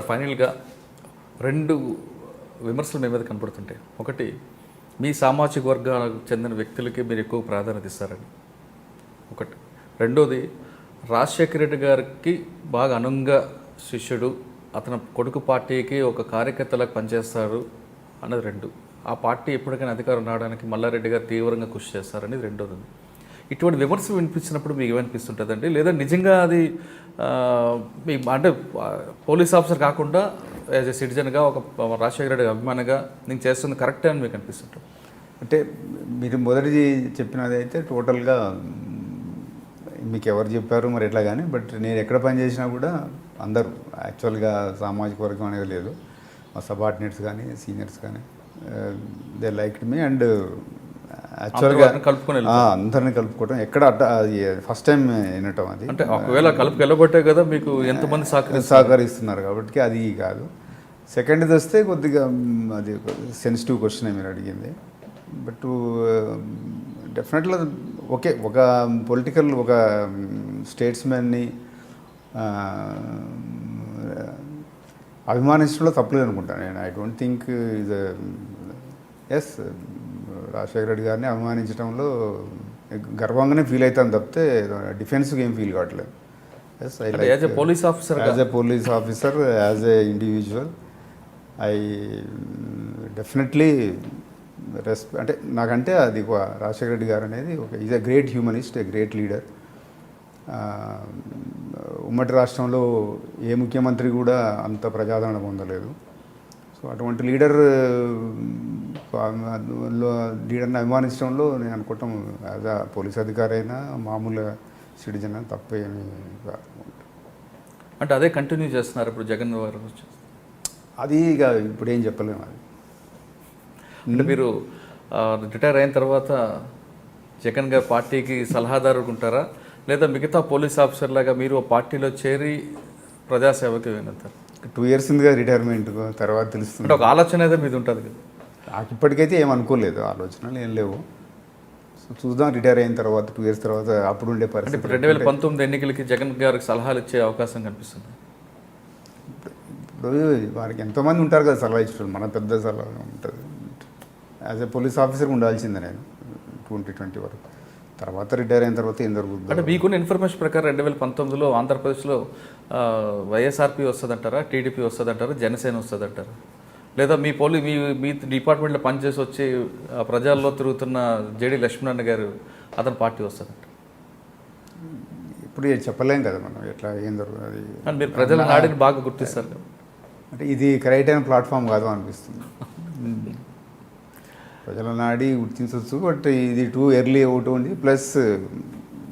Sir ఫైనల్గా 2 విమర్శలు మీ మీద కనపడుతుంటాయి. ఒకటి, మీ సామాజిక వర్గాలకు చెందిన వ్యక్తులకి మీరు ఎక్కువ ప్రాధాన్యత ఇస్తారని ఒకటి. రెండోది, రాజశేఖర రెడ్డి గారికి బాగా అనుంగా శిష్యుడు, అతని కొడుకు పార్టీకి ఒక కార్యకర్తలకు పనిచేస్తారు అన్నది 2. ఆ పార్టీ ఎప్పటికైనా అధికారం రావడానికి మల్లారెడ్డి గారు తీవ్రంగా కృషి చేస్తారనేది రెండోది. ఇటువంటి విమర్శలు వినిపించినప్పుడు మీకు ఏమనిపిస్తుంటుందండి? లేదా నిజంగా అది మీ అంటే పోలీస్ ఆఫీసర్ కాకుండా యాజ్ ఎ సిటిజన్గా ఒక రాజశేఖర రెడ్డి అభిమానిగా నేను చేస్తుంది కరెక్టే అని మీకు అనిపిస్తుంటుంది? అంటే మీరు మొదటిది చెప్పినది అయితే టోటల్గా మీకు ఎవరు చెప్పారు మరి ఎట్లా కానీ, బట్ నేను ఎక్కడ పని చేసినా కూడా అందరూ యాక్చువల్గా సామాజిక వర్గం అనేది లేదు. మా సబార్డినేట్స్ కానీ సీనియర్స్ కానీ దే లైక్డ్ మీ అండ్ యాక్చువల్గా అందరినీ కలుపుకోవటం ఎక్కడ అది ఫస్ట్ టైం వినటం. అది అంటే ఒకవేళ కలుపుకెళ్ళబట్టే కదా మీకు ఎంతమంది సహకరిస్తున్నారు కాబట్టి అది కాదు. సెకండ్ది వస్తే కొద్దిగా అది సెన్సిటివ్ క్వశ్చన్ మీరు అడిగింది. బట్ డెఫినెట్గా ఓకే, ఒక పొలిటికల్ ఒక స్టేట్స్మెన్ని అభిమానించడంలో తప్పలేదు అనుకుంటాను నేను. ఐ డోంట్ థింక్ ఇది ఎస్, రాజశేఖర రెడ్డి గారిని అభిమానించడంలో గర్వంగానే ఫీల్ అవుతాను తప్పితే డిఫెన్స్గా ఏం ఫీల్ కావట్లేదు. Yes, I like as a police officer, as a individual I definitely అంటే నాకంటే అది రాజశేఖర రెడ్డి గారు అనేది ఒక is a great humanist, a great leader. ఉమ్మడి రాష్ట్రంలో ఏ ముఖ్యమంత్రి కూడా అంత ప్రజాదరణ పొందలేదు. సో అటువంటి లీడర్ని అభిమానించడంలో నేను అనుకోవటం యాజ్ అ పోలీస్ అధికారి అయినా మామూలు సిటిజన్ అయినా తప్పేమీ కాదు. అంటే అదే కంటిన్యూ చేస్తున్నారు ఇప్పుడు జగన్ గారు? అది ఇక ఇప్పుడు ఏం చెప్పలేము. అది అంటే మీరు రిటైర్ అయిన తర్వాత జగన్ గారి పార్టీకి సలహాదారుగా ఉంటారా, లేదా మిగతా పోలీస్ ఆఫీసర్ లాగా మీరు పార్టీలో చేరి ప్రజాసేవకి వెళ్తారు? 2 years ఉందిగా రిటైర్మెంట్, తర్వాత తెలుస్తుంది. అంటే ఒక ఆలోచన అయితే మీద ఉంటుంది కదా? నాకు ఇప్పటికైతే ఏం అనుకోలేదు, ఆలోచనలు ఏం లేవు. సో చూద్దాం రిటైర్ అయిన తర్వాత 2 years తర్వాత అప్పుడు ఉండే పరిస్థితి. ఇప్పుడు 2019 ఎన్నికలకి జగన్ గారికి సలహాలు ఇచ్చే అవకాశం కనిపిస్తుంది? ఇప్పుడు వారికి ఎంతోమంది ఉంటారు కదా సలహా ఇచ్చారు, మన పెద్ద సలహా ఉంటుంది. యాజ్ ఎ పోలీస్ ఆఫీసర్ ఉండాల్సిందే నేను 2020 వరకు. తర్వాత రిటైర్ అయిన తర్వాత ఏం జరుగుతుంది? అంటే మీకున్న ఇన్ఫర్మేషన్ ప్రకారం 2019లో ఆంధ్రప్రదేశ్లో వైఎస్ఆర్పీ వస్తుందంటారా, టీడీపీ వస్తుందంటారా, జనసేన వస్తుందంటారా, లేదా మీ డిపార్ట్మెంట్లో పనిచేసి వచ్చి ప్రజల్లో తిరుగుతున్న జేడి లక్ష్మణ్ గారు అతని పార్టీ వస్తుందంట? ఇప్పుడు చెప్పలేం కదా మనం ఎట్లా ఏం జరుగుతుంది. అని మీరు ప్రజల నాడిని బాగా గుర్తిస్తారు కదా? అంటే ఇది కరెక్ట్ అయిన ప్లాట్ఫామ్ కాదు అనిపిస్తుంది. ప్రజల నాడి గుర్తించవచ్చు, బట్ ఇది టూ ఎర్లీ అవుట్ ఉంది. ప్లస్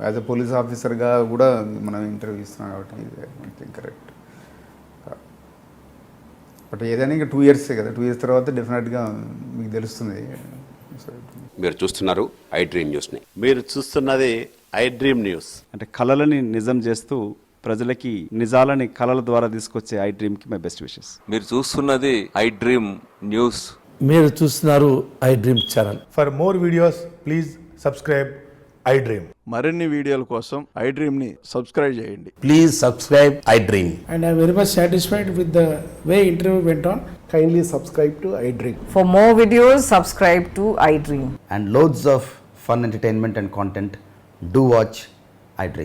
యాజ్ అ పోలీస్ ఆఫీసర్గా కూడా మనం ఇంటర్వ్యూ ఇస్తున్నాం కాబట్టి ఇది కరెక్ట్. బట్ ఏదైనా ఇంకా 2 years కదా, 2 years తర్వాత డెఫినెట్గా మీకు తెలుస్తుంది. మీరు చూస్తున్నారు ఐ డ్రీమ్ న్యూస్ని. మీరు చూస్తున్నది ఐ డ్రీమ్ న్యూస్. అంటే కళలని నిజం చేస్తూ ప్రజలకి నిజాలని కళల ద్వారా తీసుకొచ్చే ఐ డ్రీమ్కి మై బెస్ట్ విషెస్. మీరు చూస్తున్నది ఐ డ్రీమ్ న్యూస్. మీరు చూస్తున్నారు I dream channel. For more videos please subscribe I dream. మరిన్ని వీడియోల కోసం ఐ డ్రీమ్ని సబ్స్క్రైబ్ చేయండి. Please subscribe I dream. And I'm very much satisfied with the way interview went on. Kindly subscribe to I Dream. For more videos, subscribe to I Dream. And loads of fun entertainment and content. Do watch I Dream.